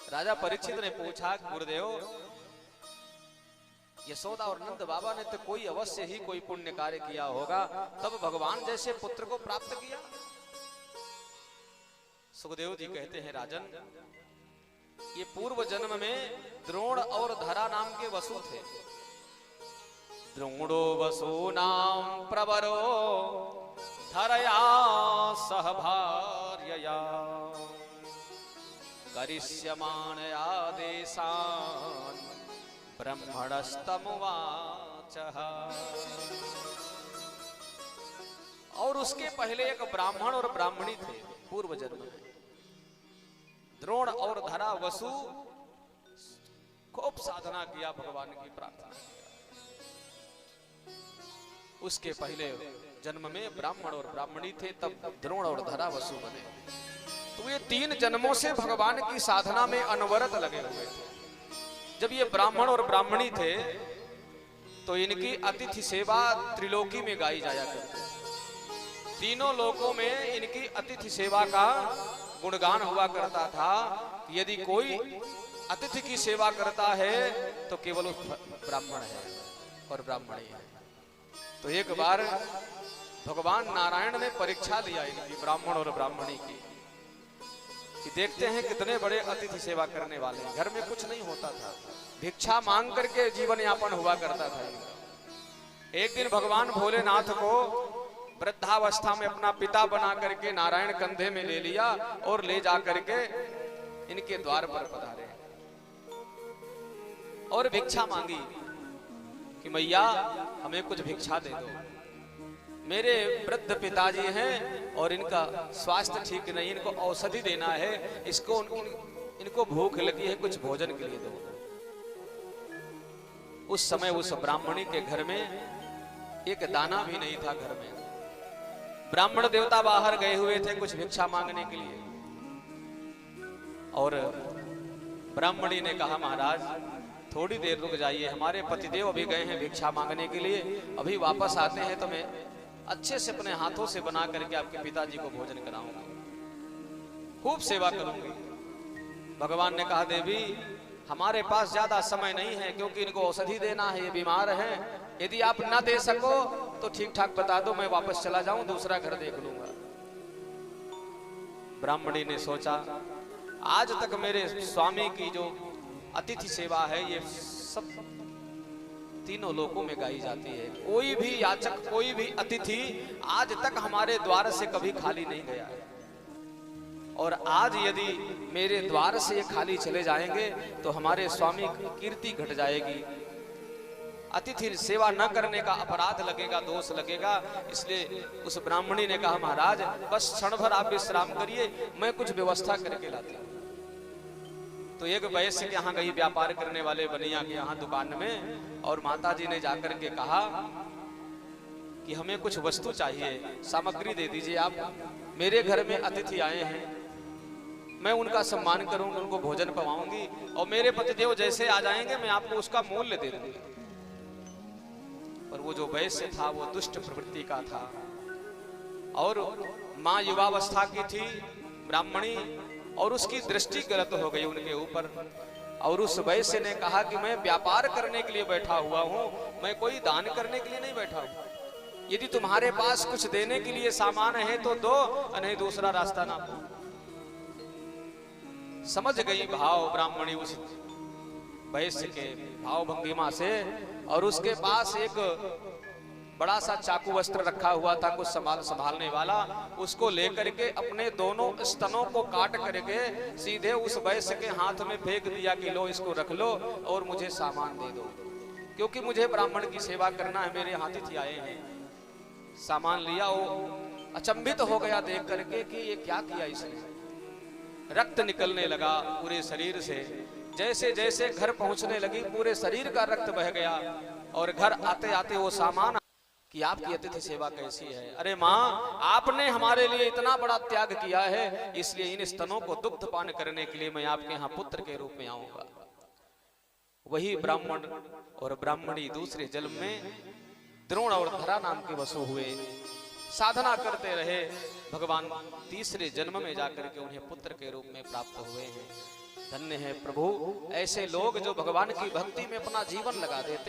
राजा परीक्षित ने पूछा, गुरुदेव यशोदा और नंद बाबा ने तो कोई अवश्य ही कोई पुण्य कार्य किया होगा, तब भगवान जैसे पुत्र को प्राप्त किया। सुखदेव जी कहते हैं, राजन ये पूर्व जन्म में द्रोण और धरा नाम के वसु थे। द्रोणो वसु नाम प्रवरो धरया सह भार्यया करिष्यमाणया देशान् ब्रह्मणस्तमुवाचः। और उसके पहले एक ब्राह्मण और ब्राह्मणी थे पूर्व जन्म में। द्रोण और धरा वसु खूब साधना किया, भगवान की प्रार्थना किया। उसके पहले जन्म में ब्राह्मण और ब्राह्मणी थे, तब द्रोण और धरा वसु बने। तो ये 3 जन्मों से भगवान की साधना में अनवरत लगे हुए थे। जब ये ब्राह्मण और ब्राह्मणी थे तो इनकी अतिथि सेवा त्रिलोकी में गाई जाया करती थी। तीनों लोकों में इनकी अतिथि सेवा का गुणगान हुआ करता था। यदि कोई अतिथि की सेवा करता है तो केवल उस ब्राह्मण है और ब्राह्मणी है। तो एक बार भगवान नारायण ने परीक्षा लिया इनकी, ब्राह्मण और ब्राह्मणी की, कि देखते हैं कितने बड़े अतिथि सेवा करने वाले हैं। घर में कुछ नहीं होता था, भिक्षा मांग करके जीवन यापन हुआ करता था। एक दिन भगवान भोलेनाथ को वृद्धावस्था में अपना पिता बना करके नारायण कंधे में ले लिया और ले जा करके इनके द्वार पर पधारे और भिक्षा मांगी कि मैया हमें कुछ भिक्षा दे दो। मेरे वृद्ध पिताजी हैं और इनका स्वास्थ्य ठीक नहीं, इनको औषधि देना है, इनको भूख लगी है, कुछ भोजन के लिए दो। उस समय उस ब्राह्मणी के घर में एक दाना भी नहीं था घर में। ब्राह्मण देवता बाहर गए हुए थे कुछ भिक्षा मांगने के लिए। और ब्राह्मणी ने कहा, महाराज थोड़ी देर रुक जाइए, हमारे पतिदेव अभी गए हैं भिक्षा मांगने के लिए, अभी वापस आते हैं तो मैं अच्छे से अपने हाथों से बना करके आपके पिताजी को भोजन कराऊंगा, खूब सेवा करूंगी। भगवान ने कहा, देवी हमारे पास ज्यादा समय नहीं है क्योंकि इनको औषधि देना है, ये बीमार हैं। यदि आप न दे सको तो ठीक ठाक बता दो, मैं वापस चला जाऊं, दूसरा घर देख लूंगा। ब्राह्मणी ने सोचा, आज तक मेरे स्वामी की जो अतिथि सेवा है ये सब तीनों लोकों में गाई जाती है। कोई भी याचक, कोई भी अतिथि आज तक हमारे द्वार से कभी खाली नहीं गया है। और आज यदि मेरे द्वार से ये खाली चले जाएंगे तो हमारे स्वामी की कीर्ति घट जाएगी, अतिथि सेवा न करने का अपराध लगेगा, दोष लगेगा। इसलिए उस ब्राह्मणी ने कहा, महाराज बस क्षण भर आप विश्राम करिए, मैं कुछ व्यवस्था करके लाती हूँ। तो एक वैश्य के यहाँ गई, व्यापार करने वाले बनिया के यहाँ दुकान में, और माताजी ने जाकर के कहा कि हमें कुछ वस्तु चाहिए, सामग्री दे दीजिए आप, मेरे घर में अतिथि आए हैं, मैं उनका सम्मान करूंगी, उनको भोजन पवाऊंगी, और मेरे पतिदेव जैसे आ जाएंगे मैं आपको उसका मूल्य दे दूंगी। पर वो जो वैश्य था वो दुष्ट प्रवृत्ति का था, और माँ युवावस्था की थी ब्राह्मणी, और उसकी दृष्टि गलत हो गई उनके ऊपर। और उस वैश्य ने कहा कि मैं व्यापार करने के लिए बैठा हुआ हूं, मैं कोई दान करने के लिए नहीं बैठा हूं। यदि तुम्हारे पास कुछ देने के लिए सामान है तो दो, नहीं दूसरा रास्ता ना। समझ गई भाव ब्राह्मणी उस वैश्य के भाव भंगिमा से, और उसके पास एक बड़ा सा चाकू वस्त्र रखा हुआ था कुछ संभालने वाला, उसको लेकर के अपने दोनों स्तनों को काट करके सीधे उस वैश्य के हाथ में फेंक दिया कि लो इसको रख लो और मुझे सामान दे दो, क्योंकि मुझे ब्राह्मण की सेवा करना है, मेरे अतिथि आए हैं। सामान लिया, वो अचंभित हो गया देख करके कि ये क्या किया इसने। रक्त निकलने लगा पूरे शरीर से, जैसे जैसे घर पहुंचने लगी पूरे शरीर का रक्त बह गया। और घर आते आते वो सामान कि आपकी अतिथि सेवा कैसी है। अरे माँ, आपने हमारे लिए इतना बड़ा त्याग किया है, इसलिए इन स्तनों को दुग्ध पान करने के लिए मैं आपके यहाँ पुत्र के रूप में आऊंगा। वही ब्राह्मण और ब्राह्मणी दूसरे जन्म में द्रोण और धरा नाम के वसु हुए, साधना करते रहे। भगवान तीसरे जन्म में जाकर के उन्हें पुत्र के रूप में प्राप्त हुए हैं। धन्य है प्रभु ऐसे लोग जो भगवान की भक्ति में अपना जीवन लगा देते।